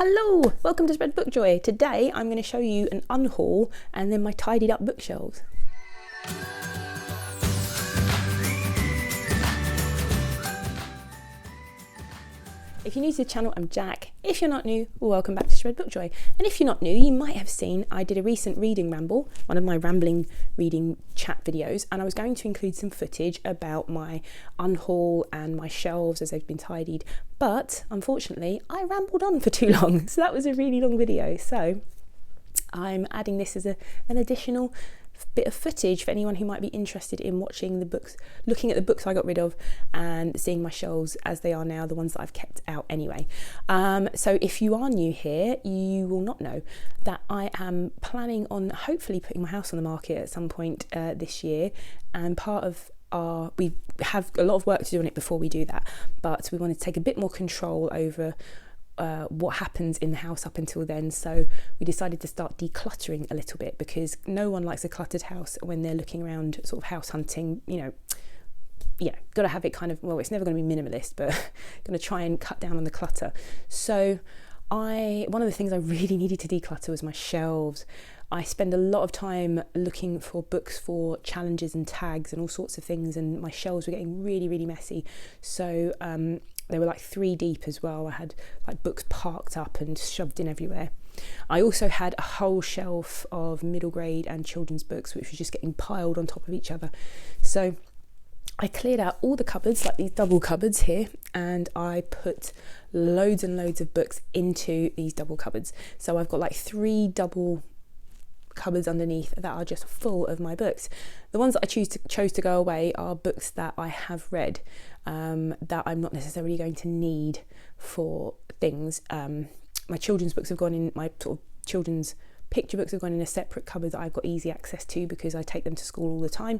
Hello, welcome to Spread Book Joy. Today I'm going to show you an unhaul and then my tidied up bookshelves. If you're new to the channel, I'm Jack. If you're not new, welcome back to Spread Book Joy. And if you're not new, you might have seen I did a recent reading ramble, one of my rambling reading chat videos, and I was going to include some footage about my unhaul and my shelves as they've been tidied. But unfortunately, I rambled on for too long, so that was a really long video. So I'm adding this as an additional bit of footage for anyone who might be interested in watching the books, looking at the books I got rid of and seeing my shelves as they are now, the ones that I've kept out anyway. So if you are new here, you will not know that I am planning on hopefully putting my house on the market at some point this year, and part of we have a lot of work to do on it before we do that, but we want to take a bit more control over what happens in the house up until then. So we decided to start decluttering a little bit, because no one likes a cluttered house when they're looking around sort of house hunting. Got to have it kind of, well, it's never going to be minimalist, but going to try and cut down on the clutter. So one of the things I really needed to declutter was my shelves. I spend a lot of time looking for books for challenges and tags and all sorts of things, and my shelves were getting really, really messy. So they were like 3 deep as well. I had like books parked up and shoved in everywhere. I also had a whole shelf of middle grade and children's books, which was just getting piled on top of each other. So I cleared out all the cupboards, like these double cupboards here, and I put loads and loads of books into these double cupboards. So I've got like 3 double cupboards underneath that are just full of my books. The ones that I chose to go away are books that I have read, that I'm not necessarily going to need for things. My children's books have gone in, my sort of children's picture books have gone in a separate cupboard that I've got easy access to because I take them to school all the time.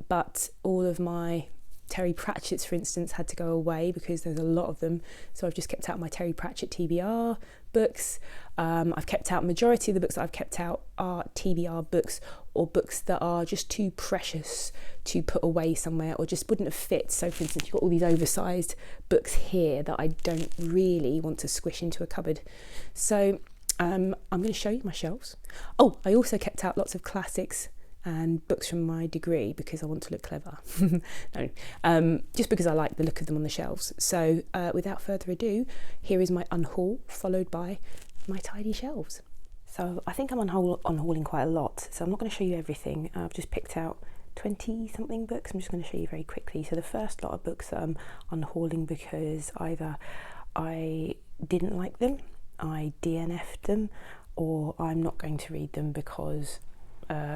But all of my Terry Pratchett's, for instance, had to go away because there's a lot of them. So I've just kept out my Terry Pratchett TBR books. I've kept out, majority of the books that I've kept out are TBR books, or books that are just too precious to put away somewhere or just wouldn't have fit. So for instance, you've got all these oversized books here that I don't really want to squish into a cupboard. So I'm going to show you my shelves. Oh, I also kept out lots of classics and books from my degree because I want to look clever. No, just because I like the look of them on the shelves. So without further ado, here is my unhaul, followed by my tidy shelves. So I think I'm unhauling quite a lot, so I'm not going to show you everything. I've just picked out 20 something books. I'm just going to show you very quickly. So the first lot of books that I'm unhauling because either I didn't like them, I DNF'd them, or I'm not going to read them because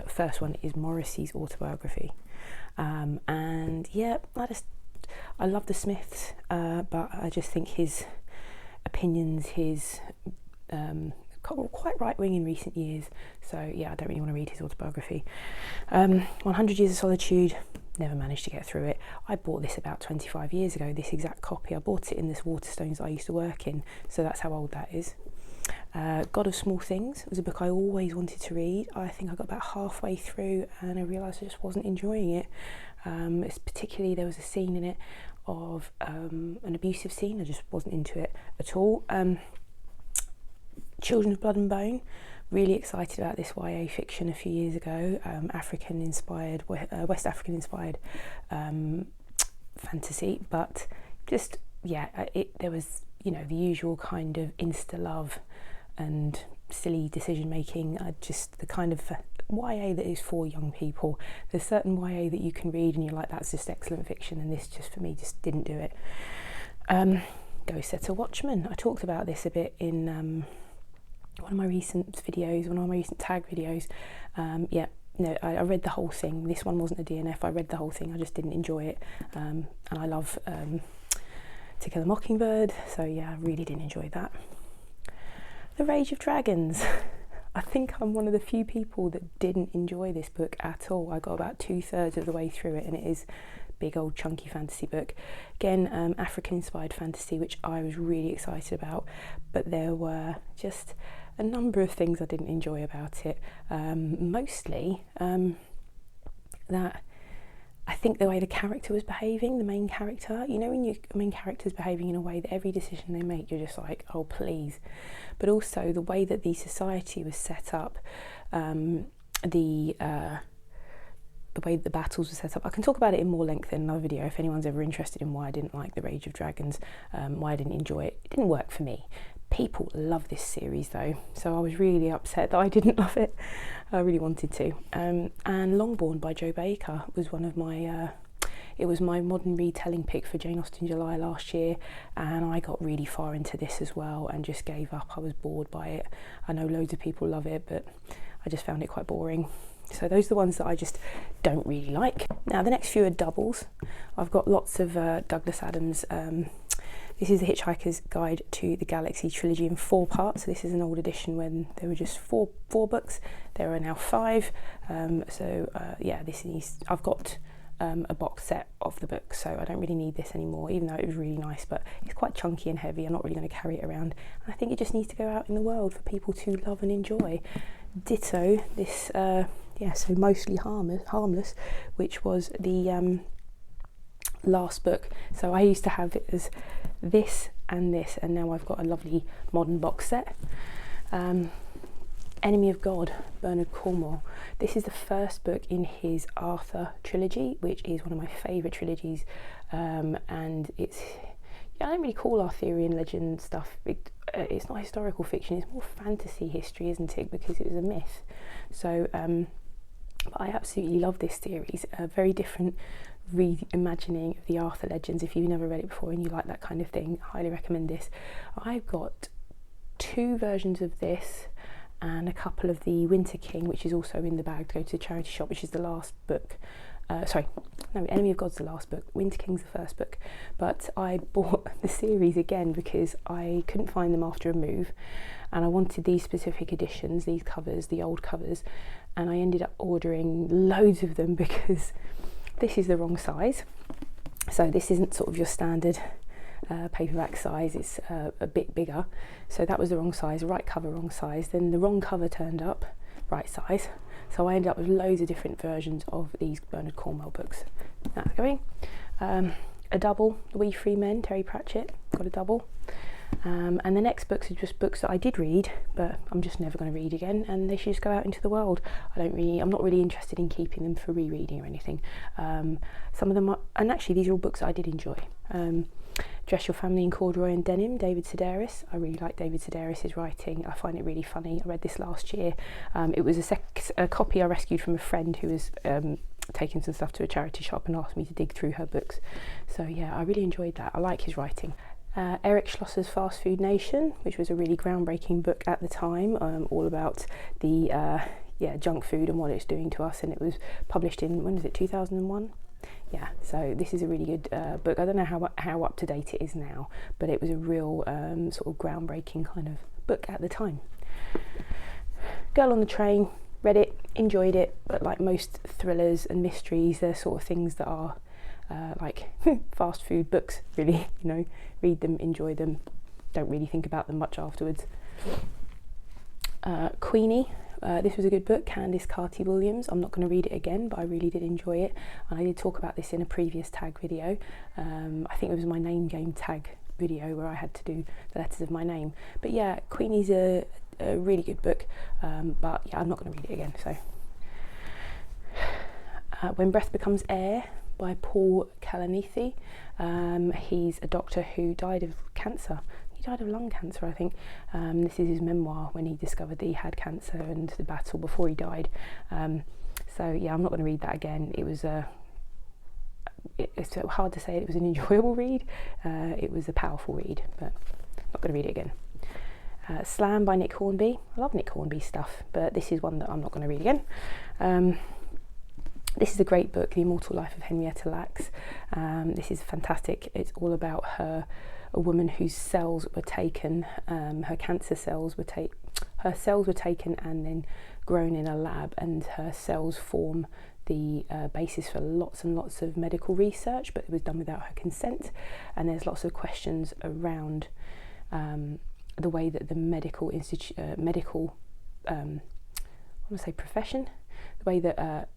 first one is Morrissey's Autobiography, and yeah, I love the Smiths, but I just think his opinions, quite right-wing in recent years. So yeah, I don't really want to read his autobiography. 100 Years of Solitude, never managed to get through it. I bought this about 25 years ago, this exact copy. I bought it in this Waterstones that I used to work in, so that's how old that is. God of Small Things was a book I always wanted to read. I think I got about halfway through and I realised I just wasn't enjoying it. It's particularly, there was a scene in it of an abusive scene. I just wasn't into it at all. Children of Blood and Bone, really excited about this YA fiction a few years ago. West African inspired fantasy, but just there was the usual kind of insta love and silly decision making. The kind of YA that is for young people. There's certain YA that you can read and you're like, that's just excellent fiction, and this just for me just didn't do it. Go Set a Watchman. I talked about this a bit in one of my recent tag videos. I read the whole thing. This one wasn't a DNF. I read the whole thing. I just didn't enjoy it, and I love To Kill a Mockingbird, so yeah, I really didn't enjoy that. The Rage of Dragons. I think I'm one of the few people that didn't enjoy this book at all. I got about 2/3 of the way through it, and it is a big old chunky fantasy book. Again, African inspired fantasy, which I was really excited about, but there were just a number of things I didn't enjoy about it. Mostly that I think the way the character was behaving, the main character, you know, when your main character's behaving in a way that every decision they make, you're just like, oh, please. But also the way that the society was set up, the way that the battles were set up. I can talk about it in more length in another video if anyone's ever interested in why I didn't like The Rage of Dragons, why I didn't enjoy it. It didn't work for me. People love this series though, so I was really upset that I didn't love it. I really wanted to. And Longbourn by Jo Baker was one of my, it was my modern retelling pick for Jane Austen July last year, and I got really far into this as well and just gave up. I was bored by it. I know loads of people love it, but I just found it quite boring. So those are the ones that I just don't really like. Now the next few are doubles. I've got lots of Douglas Adams. This is The Hitchhiker's Guide to the Galaxy trilogy in 4 parts. So this is an old edition when there were just four books. There are now 5. Yeah, I've got a box set of the book, so I don't really need this anymore, even though it was really nice, but it's quite chunky and heavy. I'm not really going to carry it around. And I think it just needs to go out in the world for people to love and enjoy. Ditto this, so Mostly Harmless, which was the last book. So I used to have it as this, and now I've got a lovely modern box set. Enemy of God, Bernard Cornwell. This is the first book in his Arthur trilogy, which is one of my favourite trilogies, and it's, I don't really call Arthurian legend stuff, it's not historical fiction, it's more fantasy history, isn't it, because it was a myth. So but I absolutely love this series, a very different reimagining of the Arthur legends. If you've never read it before and you like that kind of thing, I highly recommend this. I've got 2 versions of this and a couple of the Winter King, which is also in the bag to go to the charity shop, which is the last book. Enemy of God's the last book, Winter King's the first book. But I bought the series again because I couldn't find them after a move, and I wanted these specific editions, these covers, the old covers, and I ended up ordering loads of them because this is the wrong size. So this isn't sort of your standard paperback size, it's a bit bigger. So that was the wrong size, right cover, wrong size. Then the wrong cover turned up, right size. So I ended up with loads of different versions of these Bernard Cornwell books. That's going. A double, The We Free Men, Terry Pratchett, got a double. And the next books are just books that I did read, but I'm just never going to read again, and they should just go out into the world. I'm not really interested in keeping them for rereading or anything. Some of them are, and actually these are all books that I did enjoy. Dress Your Family in Corduroy and Denim, David Sedaris. I really like David Sedaris' writing. I find it really funny. I read this last year. It was a copy I rescued from a friend who was taking some stuff to a charity shop and asked me to dig through her books. So yeah, I really enjoyed that. I like his writing. Eric Schlosser's Fast Food Nation, which was a really groundbreaking book at the time, all about the junk food and what it's doing to us, and it was published in, when was it, 2001? Yeah, so this is a really good book. I don't know how up to date it is now, but it was a real sort of groundbreaking kind of book at the time. Girl on the Train, read it, enjoyed it, but like most thrillers and mysteries, they're sort of things that are like fast food books, really. You know, read them, enjoy them, don't really think about them much afterwards. Queenie, this was a good book, Candice Carty-Williams. I'm not going to read it again, but I really did enjoy it, and I did talk about this in a previous tag video. I think it was my name game tag video where I had to do the letters of my name. But yeah, Queenie's a really good book, but yeah, I'm not going to read it again. So When Breath Becomes Air by Paul Kalanithi. He's a doctor who died of cancer. He died of lung cancer, I think. This is his memoir when he discovered that he had cancer and the battle before he died. So yeah, I'm not going to read that again. It was it's so hard to say it was an enjoyable read. It was a powerful read, but I'm not going to read it again. Slam by Nick Hornby. I love Nick Hornby stuff, but this is one that I'm not going to read again. This is a great book, The Immortal Life of Henrietta Lacks. This is fantastic. It's all about a woman whose cells were taken, her cancer cells were taken and then grown in a lab, and her cells form the basis for lots and lots of medical research, but it was done without her consent. And there's lots of questions around the way that the profession, the way that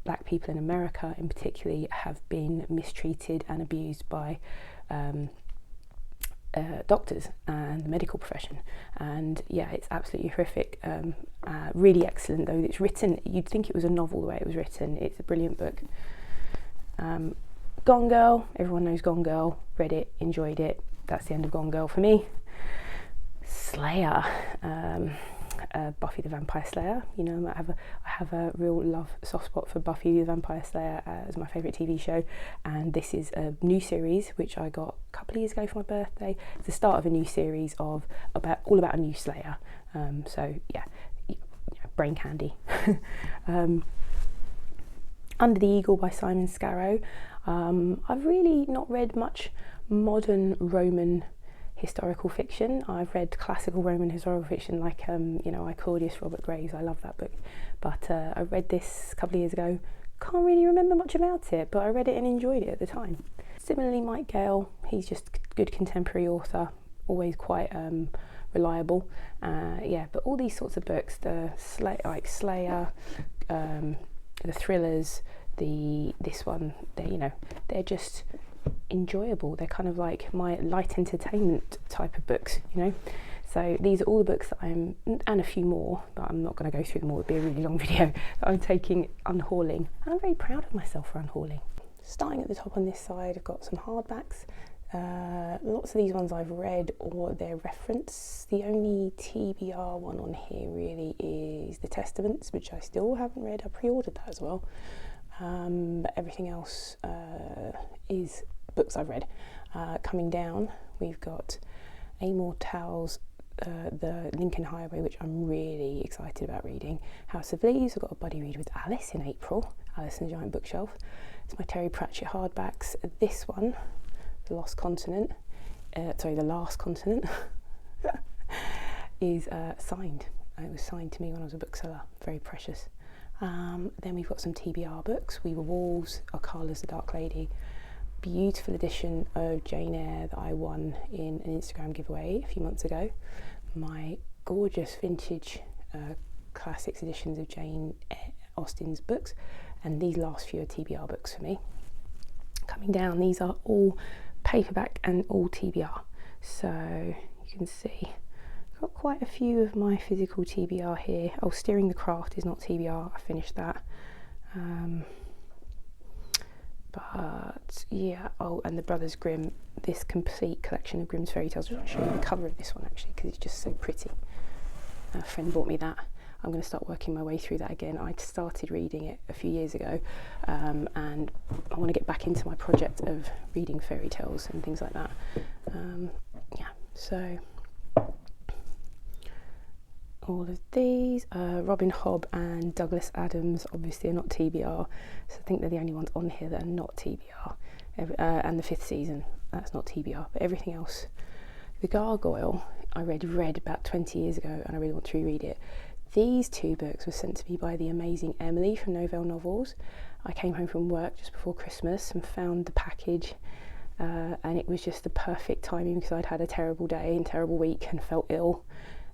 black people in America in particular have been mistreated and abused by doctors and the medical profession. And yeah, it's absolutely horrific. Really excellent though. It's written, you'd think it was a novel the way it was written. It's a brilliant book. Gone Girl, everyone knows Gone Girl. Read it, enjoyed it. That's the end of Gone Girl for me. Slayer, Buffy the Vampire Slayer. You know, I have a real soft spot for Buffy the Vampire Slayer as my favourite TV show, and this is a new series which I got a couple of years ago for my birthday. It's the start of a new series all about a new Slayer. So yeah, brain candy. Under the Eagle by Simon Scarrow. I've really not read much modern Roman historical fiction. I've read classical Roman historical fiction like Claudius Robert Graves. I love that book, but I read this a couple of years ago. Can't really remember much about it, but I read it and enjoyed it at the time. Similarly, Mike Gale, he's just a good contemporary author, always quite reliable. But all these sorts of books, the Slayer, the thrillers, this one, they're just enjoyable. They're kind of like my light entertainment type of books, So these are all the books that and a few more, but I'm not going to go through them all. It'd be a really long video. That I'm taking unhauling, and I'm very proud of myself for unhauling. Starting at the top on this side, I've got some hardbacks. Lots of these ones I've read or they're referenced. The only TBR one on here really is The Testaments, which I still haven't read. I pre-ordered that as well. But everything else is books I've read. Coming down, we've got Amor Towles, The Lincoln Highway, which I'm really excited about reading. House of Leaves, I've got a buddy read with Alice in April, Alice and the Giant Bookshelf. It's my Terry Pratchett hardbacks. This one, The Last Continent, is signed. It was signed to me when I was a bookseller. Very precious. Then we've got some TBR books. We Were Wolves, Carla's The Dark Lady. Beautiful edition of Jane Eyre that I won in an Instagram giveaway a few months ago. My gorgeous vintage classics editions of Jane Austen's books, and these last few are TBR books for me. Coming down, these are all paperback and all TBR. So you can see I've got quite a few of my physical TBR here. Oh, Steering the Craft is not TBR, I finished that. But yeah, and the Brothers Grimm, this complete collection of Grimm's fairy tales. I'll show you the cover of this one actually because it's just so pretty. A friend bought me that. I'm going to start working my way through that again. I started reading it a few years ago, and I want to get back into my project of reading fairy tales and things like that. So all of these, Robin Hobb and Douglas Adams obviously are not TBR, so I think they're the only ones on here that are not TBR. And the Fifth Season, that's not TBR, but everything else. The Gargoyle I read about 20 years ago and I really want to reread it. These two books were sent to me by the amazing Emily from Novell Novels. I came home from work just before Christmas and found the package, and it was just the perfect timing because I'd had a terrible day and terrible week and felt ill.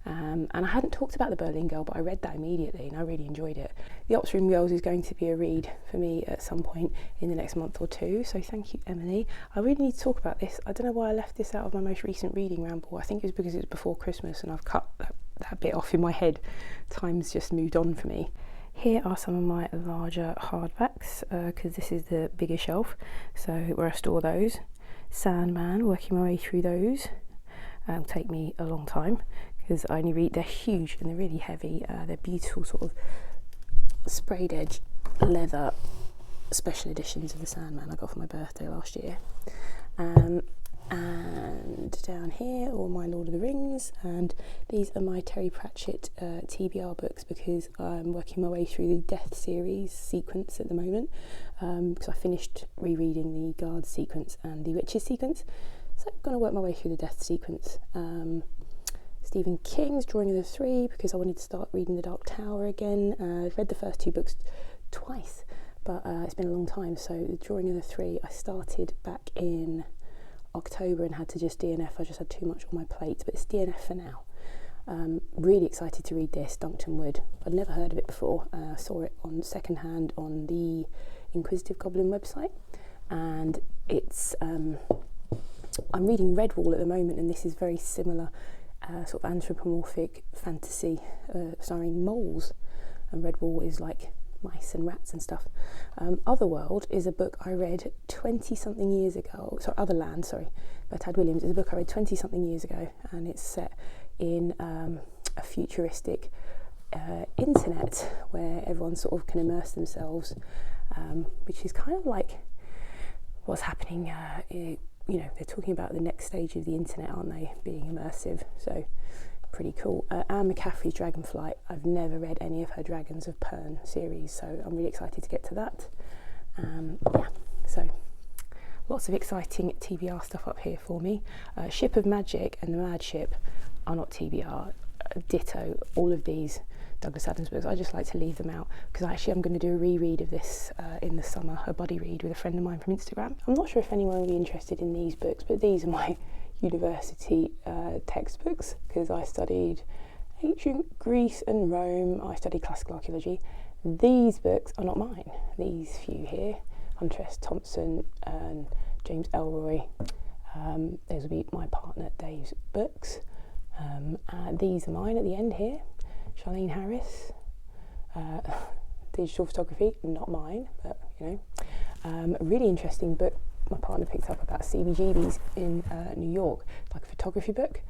And I hadn't talked about The Berlin Girl, but I read that immediately and I really enjoyed it. The Ops Room Girls is going to be a read for me at some point in the next month or two, so thank you, Emily. I really need to talk about this. I don't know why I left this out of my most recent reading ramble. I think it was because it was before Christmas and I've cut that bit off in my head. Time's just moved on for me. Here are some of my larger hardbacks, because this is the bigger shelf, so where I store those. Sandman, working my way through those. It'll take me a long time because I only read, they're huge and they're really heavy. They're beautiful sort of sprayed edge leather special editions of the Sandman I got for my birthday last year. And down here, all my Lord of the Rings, and these are my Terry Pratchett TBR books because I'm working my way through the Death series sequence at the moment, because I finished rereading the Guards sequence and the Witches sequence, so I'm going to work my way through the Death sequence. Stephen King's Drawing of the Three, because I wanted to start reading The Dark Tower again. I've read the first two books twice, but it's been a long time, so the Drawing of the Three I started back in October and had to just DNF. I just had too much on my plate, but it's DNF for now. Really excited to read this, Duncton Wood. I'd never heard of it before. I saw it on secondhand on the Inquisitive Goblin website, and it's I'm reading Redwall at the moment, and this is very similar, sort of anthropomorphic fantasy starring moles, and Redwall is like mice and rats and stuff. Otherworld is a book I read 20-something years ago. Otherland, by Tad Williams, is a book I read 20-something years ago, and it's set in a futuristic internet where everyone sort of can immerse themselves, which is kind of like what's happening. They're talking about the next stage of the internet, aren't they? Being immersive, so pretty cool. Anne McCaffrey's Dragonflight. I've never read any of her Dragons of Pern series, so I'm really excited to get to that. So lots of exciting TBR stuff up here for me. Ship of Magic and The Mad Ship are not TBR. Ditto all of these Douglas Adams books. I just like to leave them out because I'm going to do a reread of this in the summer, a buddy read with a friend of mine from Instagram. I'm not sure if anyone will be interested in these books, but these are my university textbooks because I studied ancient Greece and Rome. I studied classical archaeology. These books are not mine. These few here, Hunter S. Thompson and James Elroy. Those will be my partner Dave's books. These are mine at the end here. Charlene Harris, digital photography, not mine, but a really interesting book my partner picked up about CBGBs in New York, like a photography book.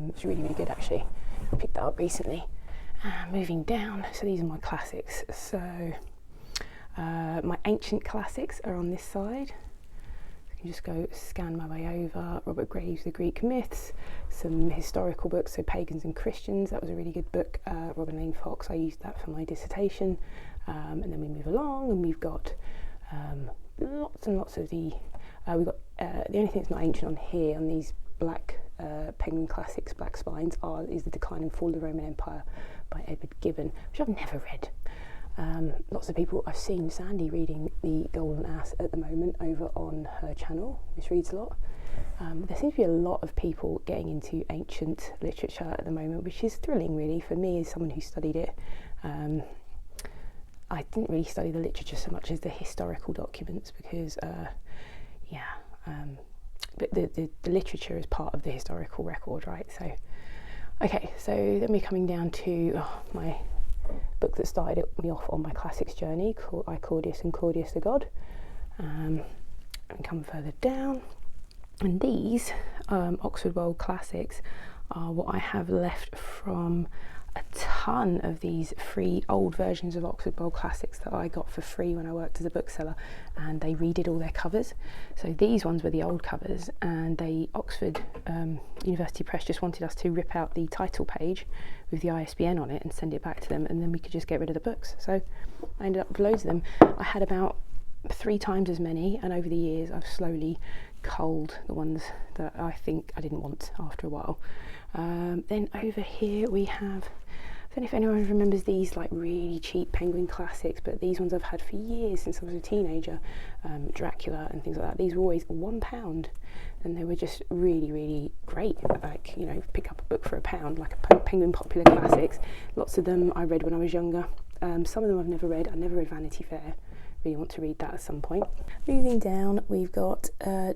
It's really, really good actually. I picked that up recently. Moving down, so these are my classics. So my ancient classics are on this side. I can just go scan my way over. Robert Graves' The Greek Myths, some historical books, so Pagans and Christians, that was a really good book. Robin Lane Fox, I used that for my dissertation. And then we move along and we've got lots and lots of the only thing that's not ancient on here, on these black Penguin Classics black spines, is The Decline and Fall of the Roman Empire by Edward Gibbon, which I've never read. Lots of people, I've seen Sandy reading The Golden Ass at the moment over on her channel. Miss reads a lot. There seems to be a lot of people getting into ancient literature at the moment, which is thrilling really for me as someone who studied it. I didn't really study the literature so much as the historical documents because but the literature is part of the historical record, right? So so then we're coming down to my book that started me off on my classics journey, called I Claudius and Claudius the God, and come further down, and these Oxford World Classics are what I have left from a ton of these free old versions of Oxford World Classics that I got for free when I worked as a bookseller, and they redid all their covers. So these ones were the old covers, and Oxford University Press just wanted us to rip out the title page with the ISBN on it and send it back to them, and then we could just get rid of the books. So I ended up with loads of them. I had about 3 times as many, and over the years I've slowly culled the ones that I think I didn't want after a while. Then over here we have, I don't know if anyone remembers these like really cheap Penguin Classics, but these ones I've had for years since I was a teenager, Dracula and things like that. These were always £1 and they were just really, really great. Like, pick up a book for £1, like a Penguin Popular Classics. Lots of them I read when I was younger. Some of them I've never read. I never read Vanity Fair. Really want to read that at some point. Moving down, we've got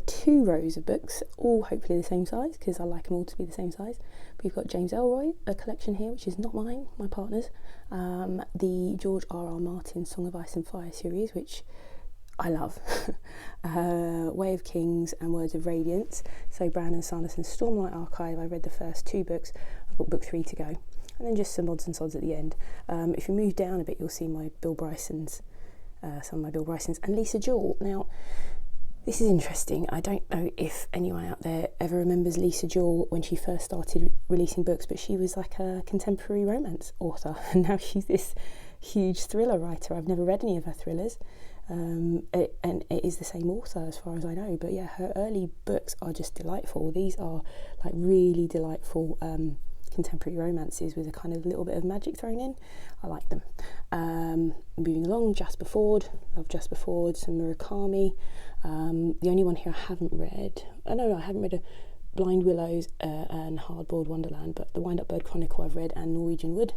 2 rows of books, all hopefully the same size because I like them all to be the same size. We've got James Elroy, a collection here which is not mine, my partner's. The George R.R. Martin Song of Ice and Fire series, which I love. Way of Kings and Words of Radiance. So Brandon Sanderson's Stormlight Archive. I read the first 2 books. I've got book 3 to go. And then just some odds and sods at the end. If you move down a bit, you'll see my Bill Bryson's. Some of my Bill Bryson's and Lisa Jewell. Now, this is interesting. I don't know if anyone out there ever remembers Lisa Jewell when she first started releasing books, but she was like a contemporary romance author, and now she's this huge thriller writer. I've never read any of her thrillers, and it is the same author as far as I know. But yeah, her early books are just delightful. These are like really delightful contemporary romances with a kind of little bit of magic thrown in. I like them. Moving along, Jasper Fforde, love Jasper Fforde, some Murakami. The only one here I haven't read, I haven't read Blind Willows and Hardboiled Wonderland, but the Wind Up Bird Chronicle I've read, and Norwegian Wood.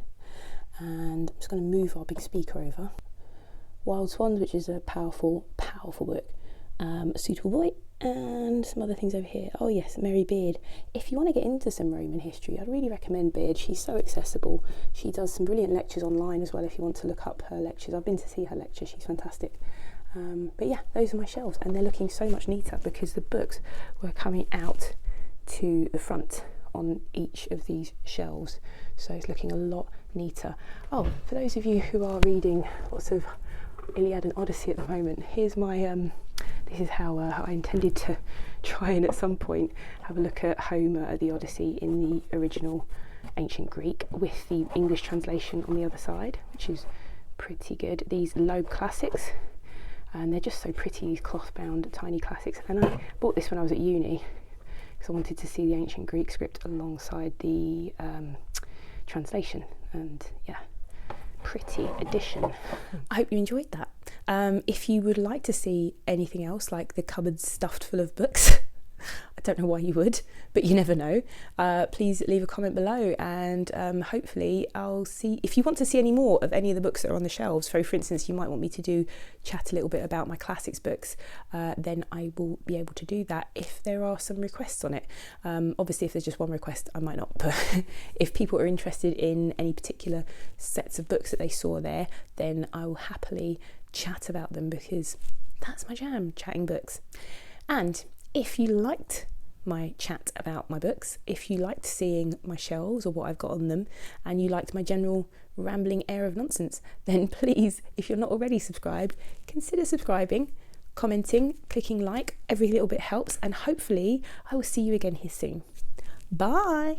And I'm just going to move our big speaker over. Wild Swans, which is a powerful book. A Suitable Boy, and some other things over here. Oh yes, Mary Beard. If you want to get into some Roman history, I'd really recommend Beard. She's so accessible. She does some brilliant lectures online as well if you want to look up her lectures. I've been to see her lecture, she's fantastic. But yeah, those are my shelves, and they're looking so much neater because the books were coming out to the front on each of these shelves, so it's looking a lot neater. Oh, for those of you who are reading lots of Iliad and Odyssey at the moment, here's my this is how I intended to try and at some point have a look at Homer at the Odyssey in the original ancient Greek with the English translation on the other side, which is pretty good. These Loeb classics, and they're just so pretty, these cloth bound tiny classics, and I bought this when I was at uni because I wanted to see the ancient Greek script alongside the translation, and yeah, pretty edition. I hope you enjoyed that. If you would like to see anything else, like the cupboards stuffed full of books, I don't know why you would, but you never know, please leave a comment below, and hopefully I'll see if you want to see any more of any of the books that are on the shelves. So for instance, you might want me to chat a little bit about my classics books, then I will be able to do that if there are some requests on it. Obviously if there's just one request I might not, but if people are interested in any particular sets of books that they saw there, then I will happily chat about them because that's my jam, chatting books. And if you liked my chat about my books, if you liked seeing my shelves or what I've got on them, and you liked my general rambling air of nonsense, then please, if you're not already subscribed, consider subscribing, commenting, clicking like. Every little bit helps, and hopefully I will see you again here soon. Bye!